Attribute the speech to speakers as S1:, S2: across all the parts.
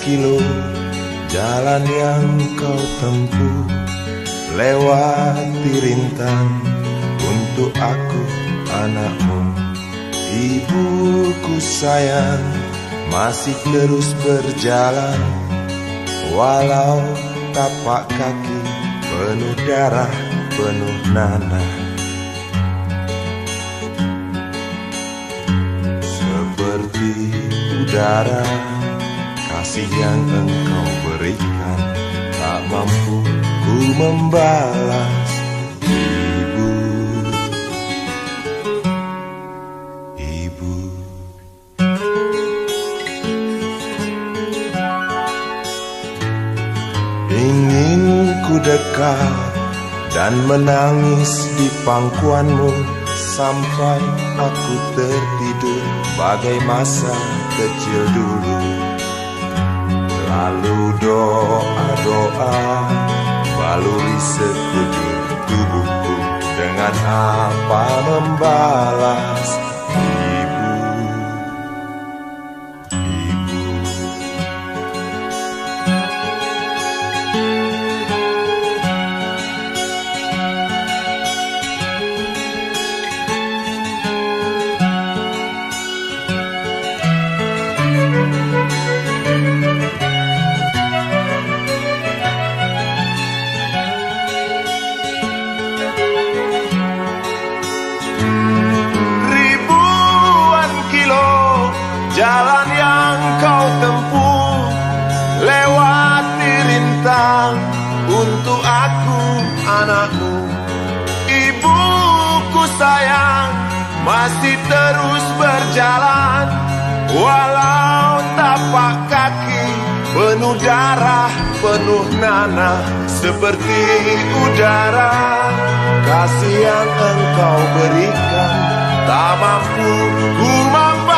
S1: kilo jalan yang kau tempuh, lewati rintang untuk aku anakmu. Ibuku sayang, masih terus berjalan, walau tapak kaki penuh darah, penuh nanah. Seperti udara, kasih yang engkau berikan, tak mampu ku membalas. Ibu, ingin ku dekat dan menangis di pangkuanmu sampai aku tertidur bagai masa kecil dulu. Lalu doa-doa baluri sekujur tubuhku, dengan apa membalas. Jalan yang kau tempuh, lewati rintang untuk aku anakmu. Ibuku sayang, masih terus berjalan, walau tapak kaki penuh darah, penuh nanah. Seperti udara, kasih yang engkau berikan, tak mampu ku membalas.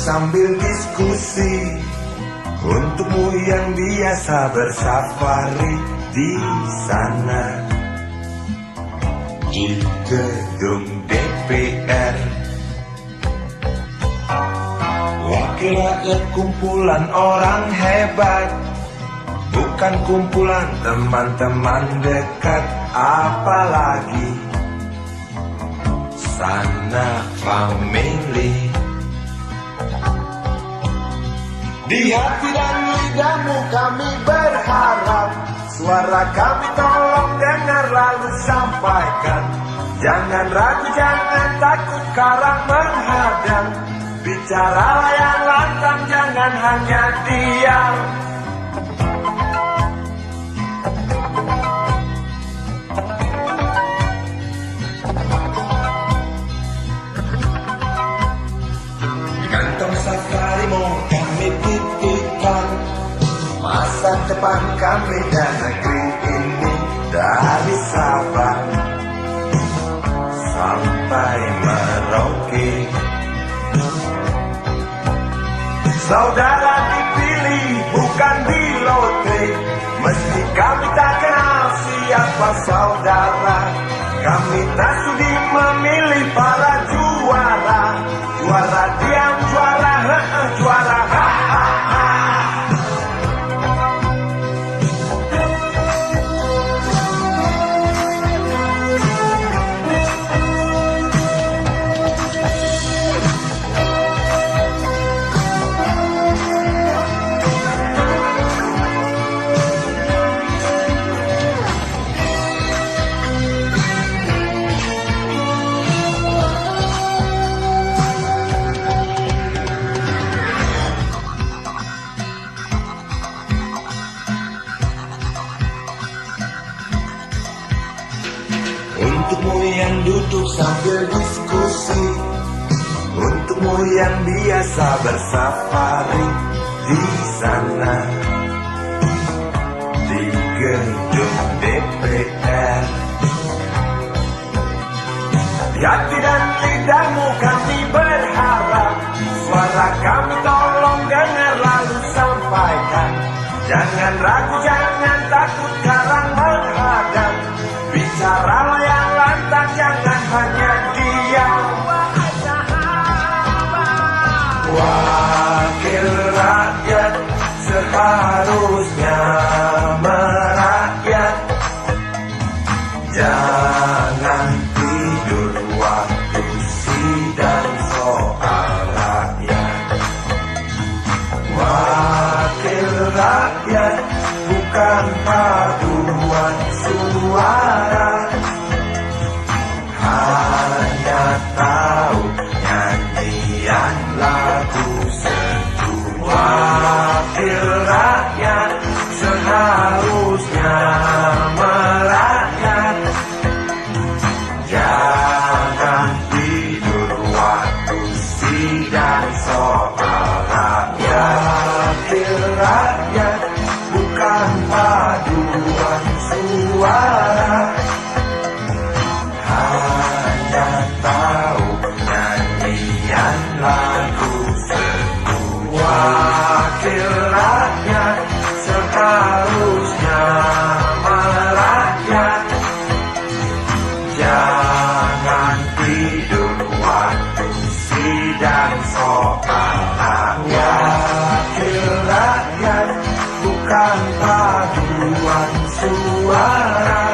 S1: Sambil diskusi, untukmu yang biasa bersafari di sana, di gedung DPR. Wakil rakyat kumpulan orang hebat, bukan kumpulan teman-teman dekat, apalagi sanak family. Di hati dan lidahmu kami berharap, suara kami tolong dengar lalu sampaikan. Jangan ragu, jangan takut karang menghadang, bicaralah yang lantang, jangan hanya diam. Kantong safarimu kami titipkan, masa depan kami dan negeri ini, dari Sabang sampai Merauke. Saudara dipilih bukan di lotre, meski kami tak kenal siapa saudara. Kami tak sudi memilih para juara, juara diam, juara juara ha ha ha. Untukmu yang duduk sambil diskusi, untukmu yang biasa bersafari di sana, di gedung DPR. Di hati dan lidahmu kami berharap, suara kami tolong dengar lalu sampaikan. Jangan ragu, jangan takut, garang menghadap. Bicaralah yang lantang, jangan hanya diam. Wakil rakyat seharusnya merakyat. Jangan tidur waktu sidang soal rakyat. Wakil rakyat bukan paduan suara, hanya tahu nyanyian lagu sendu. Wakil rakyat seharusnya merakyat. Jangan tidur waktu sidang soal rakyat. Wakil rakyat bukan paduan suara, hanya tahu nyanyian lagu sendu. Wakil rakyat seharusnya merakyat. Jangan tidur waktu sidang soal rakyat. Wakil rakyat bukan paduan suara,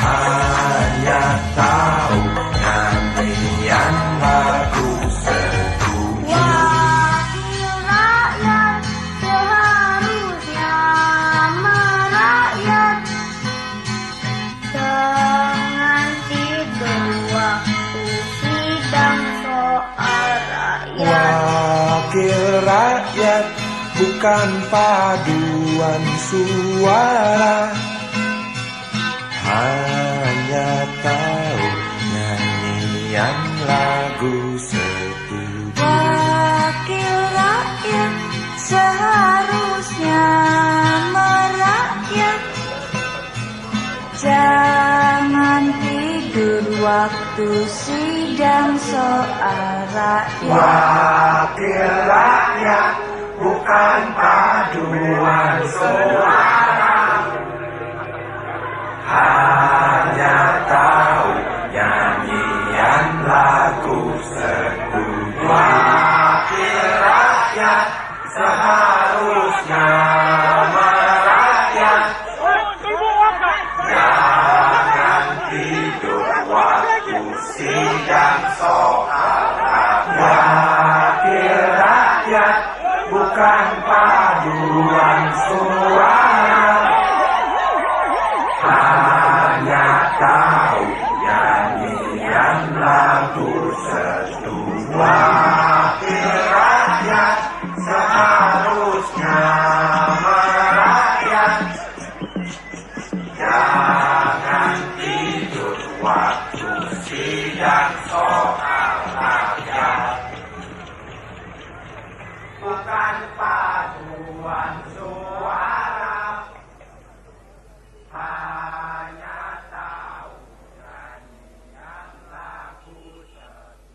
S1: hanya tahu nyanyian lagu sendu.
S2: Wakil rakyat seharusnya merakyat. Jangan tidur waktu sidang soal rakyat.
S1: Wakil rakyat bukan paduan suara, hanya tahu nyanyian lagu setuju.
S2: Wakil rakyat seharusnya merakyat. Jangan tidur waktu sidang soal rakyat.
S1: Wakil rakyat bukan paduan suara, hanya tahu nyanyian lagu sendu. Wakil rakyat seharusnya merakyat. Jangan tidur waktu sidang soal rakyat. Wakil rakyat bukan paduan suara, hanya tahu nyanyian lagu sendu. Wakil rakyat seharusnya merakyat. Jangan tidur waktu sidang soal rakyat. Bukan paduan suara, hanya tahu nyanyian lagu sendu.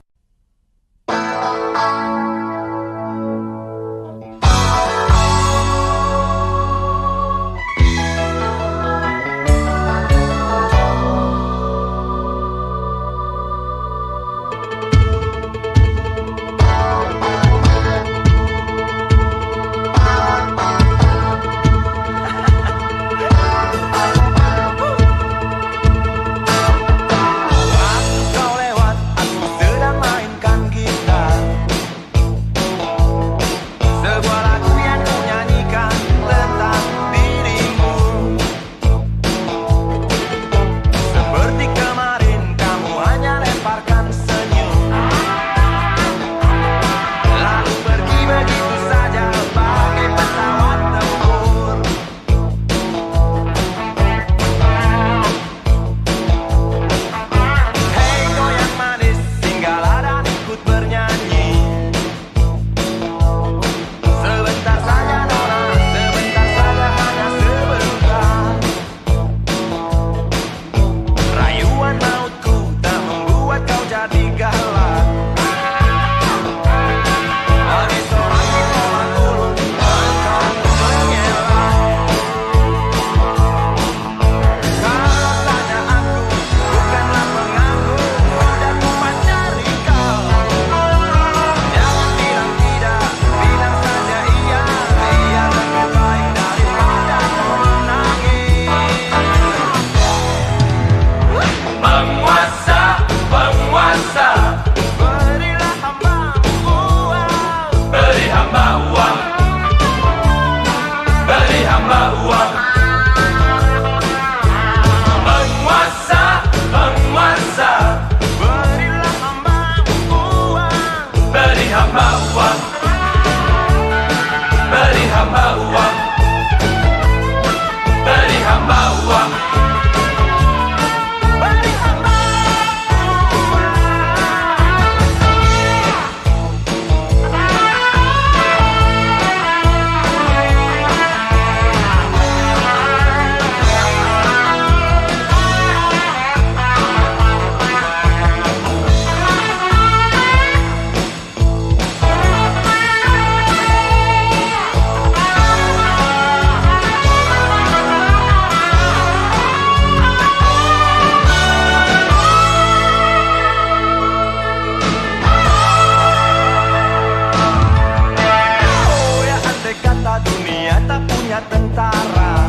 S1: hanya tentara.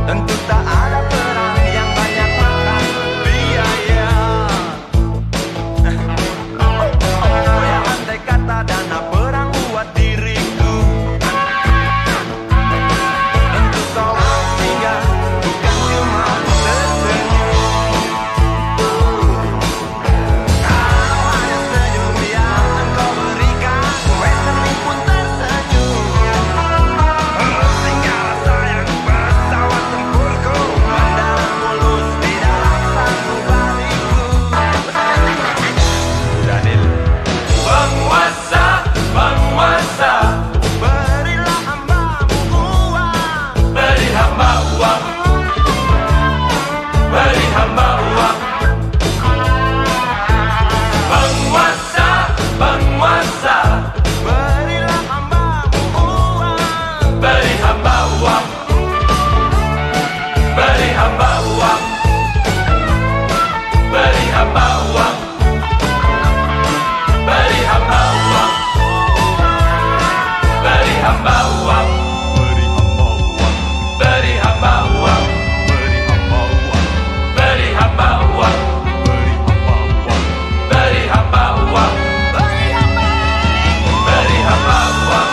S1: Tentu tak ada perang yang banyak makan biaya. Ya andai kata dana perang buat diriku, tentu kau tinggal bukan cuma tersenyum. Kalau hanya senyum yang engkau berikan, wetering pun tersenyum. Tinggal sayang pesawat tempurku mendarat mulus di dalam sanubariku. Daniel. Penguasa, penguasa, berilah hambamu uang. Beri hamba uang. Beri hamba uang. Penguasa, penguasa, berilah hambamu uang. Beri hamba uang. Beri hamba uang. Beri hamba uang. Beri hamba uang. Beri hamba uang. Beri hamba uang. Beri hamba uang. Beri hamba uang. Beri hamba uang.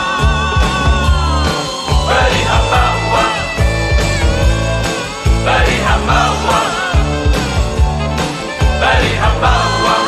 S1: Beri hamba uang. Beri hamba uang. Beri hamba uang.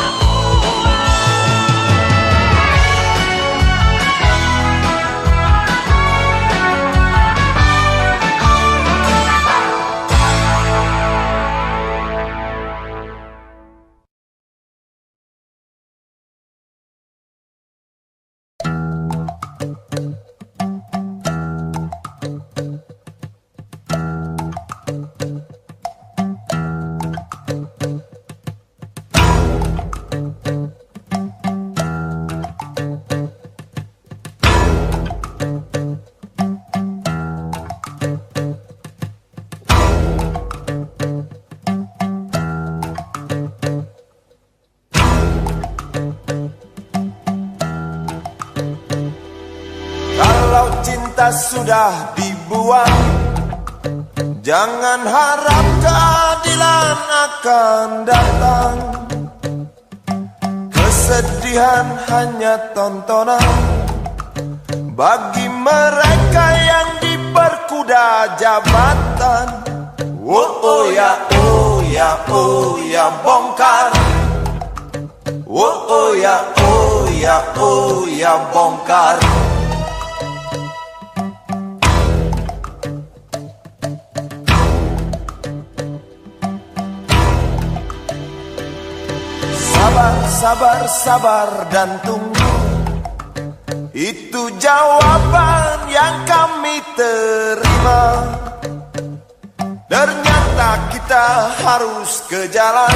S1: Kalau cinta sudah dibuang, jangan harap keadilan akan datang. Kesedihan hanya tontonan bagi mereka yang diperkuda jabatan. Oh ya, oh ya, oh ya, bongkar. Oh ya, oh ya, oh ya, bongkar. Sabar, sabar, sabar dan tunggu. Itu jawaban yang kami terima. Ternyata kita harus ke jalan,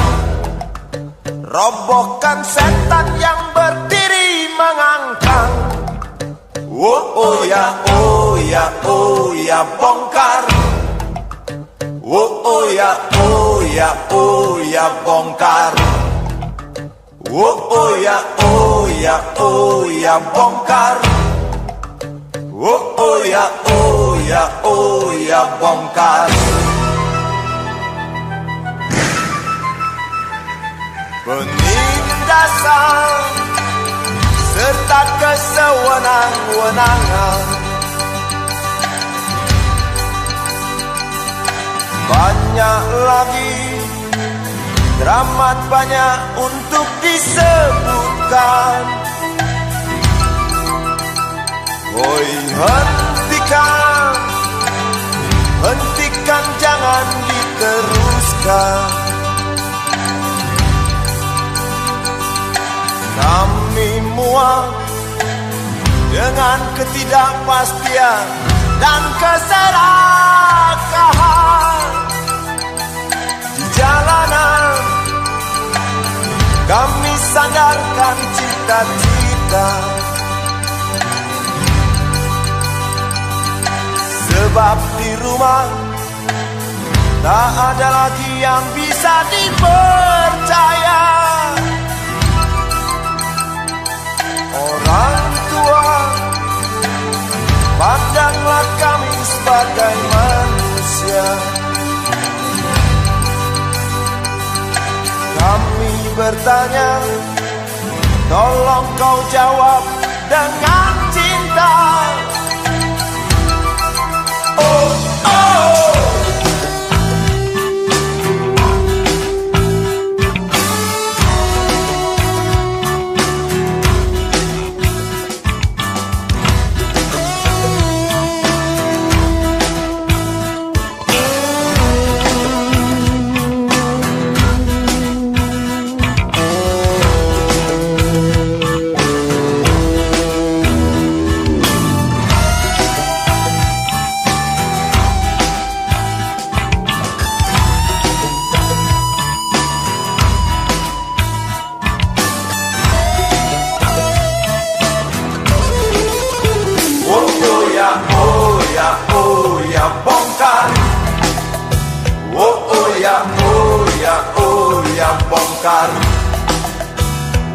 S1: robohkan setan yang berdiri mengangkang. Oh ya, oh ya, oh ya, bongkar. Oh ya, oh ya, oh ya, bongkar. Oh ya, oh ya, oh ya, bongkar. Oh ya, oh ya, oh ya, bongkar. Penindasan serta kesewenang-wenangan, banyak lagi teramat banyak untuk disebutkan. Oi, hentikan, hentikan, jangan diteruskan. Kami muak dengan ketidakpastian dan keserakahan di jalanan. Kami sandarkan cita-cita, sebab di rumah tak ada lagi yang bisa dipercaya. Orang tua Pandanglah kami sebagai manusia. Kami bertanya, tolong kau jawab dengan cinta. Oh, oh. Bongkar. Oh, oh ya, oh ya, oh ya, bongkar.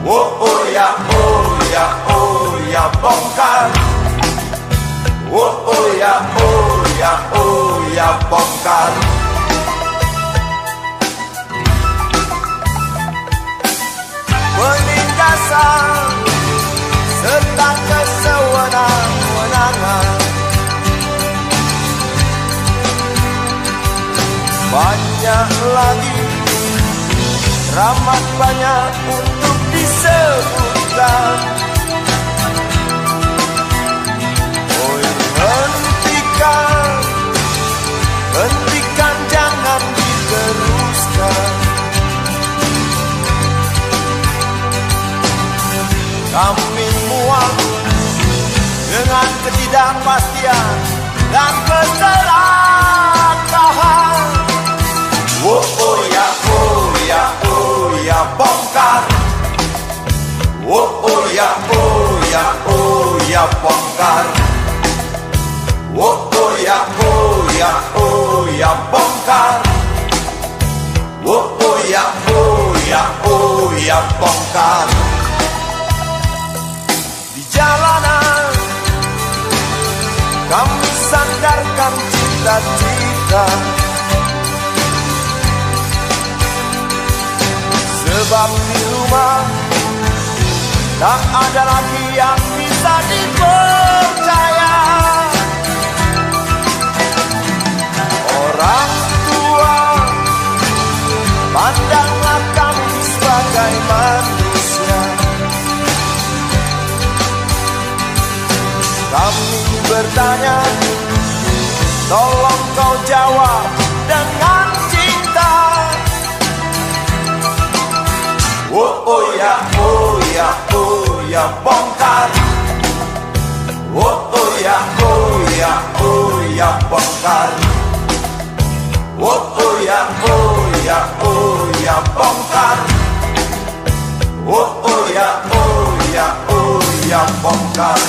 S1: Oh, oh ya, oh ya, oh ya, bongkar. Oh, oh ya, oh ya, oh ya, bongkar. Penindasan serta kesewenang-wenangan, banyak lagi, teramat banyak untuk disebutkan. Oh, hentikan, jangan diteruskan. Kami muak dengan ketidakpastian dan keserakahan. Oh, oh ya, oh ya, oh ya, bongkar. Oh, oh ya, oh ya, oh ya, bongkar. Oh, oh ya, oh ya, oh ya, bongkar. Oh, oh ya, oh ya, oh ya, bongkar. Di jalanan kami sandarkan cita-cita, sebab di rumah tak ada lagi yang bisa dipercaya. Orang tua, pandanglah kami sebagai manusia. Kami bertanya, tolong kau jawab dengan cinta. Oh, oh ya, oh ya, oh ya, bongkar. Oh, oh ya, oh ya, oh ya, bongkar. Oh, oh ya, oh ya, oh ya, bongkar. Oh, oh ya, oh ya, oh ya, bongkar.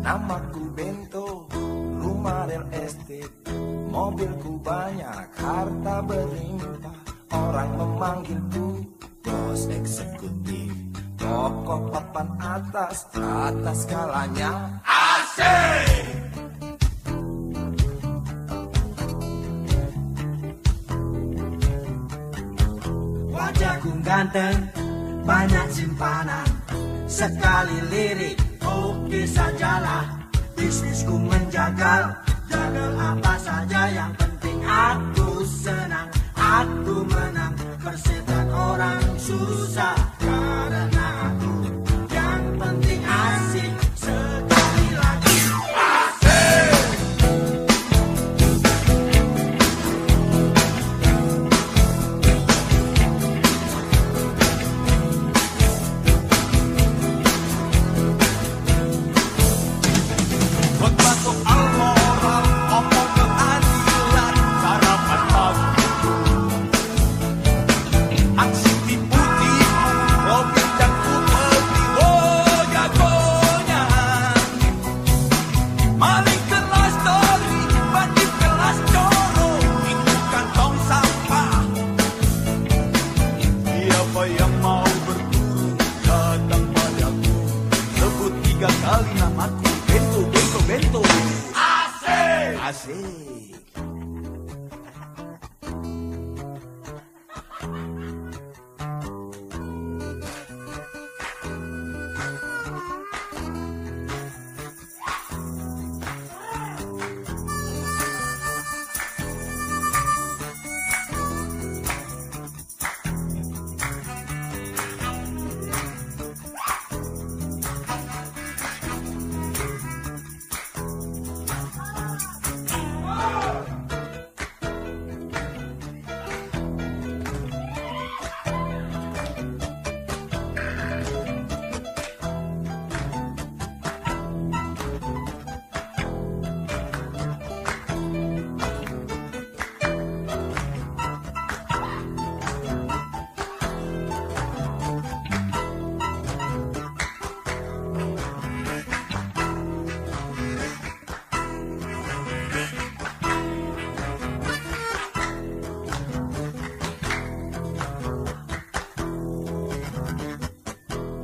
S1: Namaku Bento, rumah real estate, mobilku banyak, harta berlimpah. Orang memanggilku bos eksekutif, tokoh papan atas skalanya. Asik!
S3: Wajahku ganteng, banyak simpanan, sekali lirik oke sajalah. Bisnisku menjagal
S1: Asik.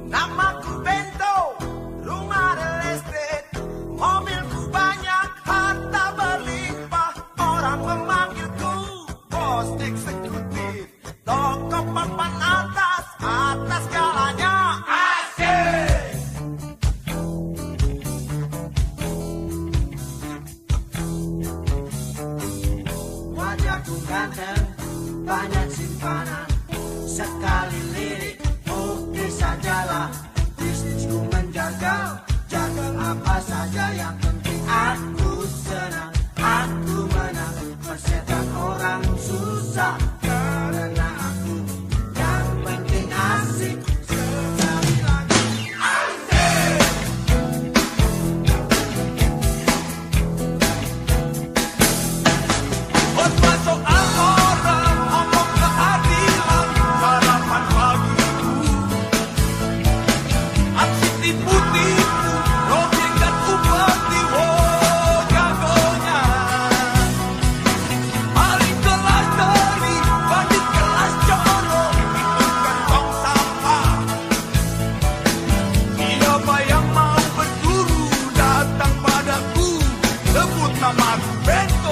S1: Namaku Bento, rumah real estate, mobilku banyak, harta berlimpah. Orang memanggilku bos eksekutif, toko papan atas, atas segalanya. Asik.
S3: Wajahku ganteng, banyak simpanan, sekali lirik, oke sajalah. Bisnisku menjaga, jaga apa saja, yang penting aku senang, aku menang. Persetan orang susah, karena aku yang penting asik. Sekali lagi, asik.
S1: Khotbah soal orang, ngomong keadilan, sarapan pagiku. Aksi tipu-tipu, rojek dan upeti, oh jagonya. Maling kelas dari, bandit kelas coro, itu kantong sampah. Siapa yang mau berburu, datang padaku, sebut namaku Bento.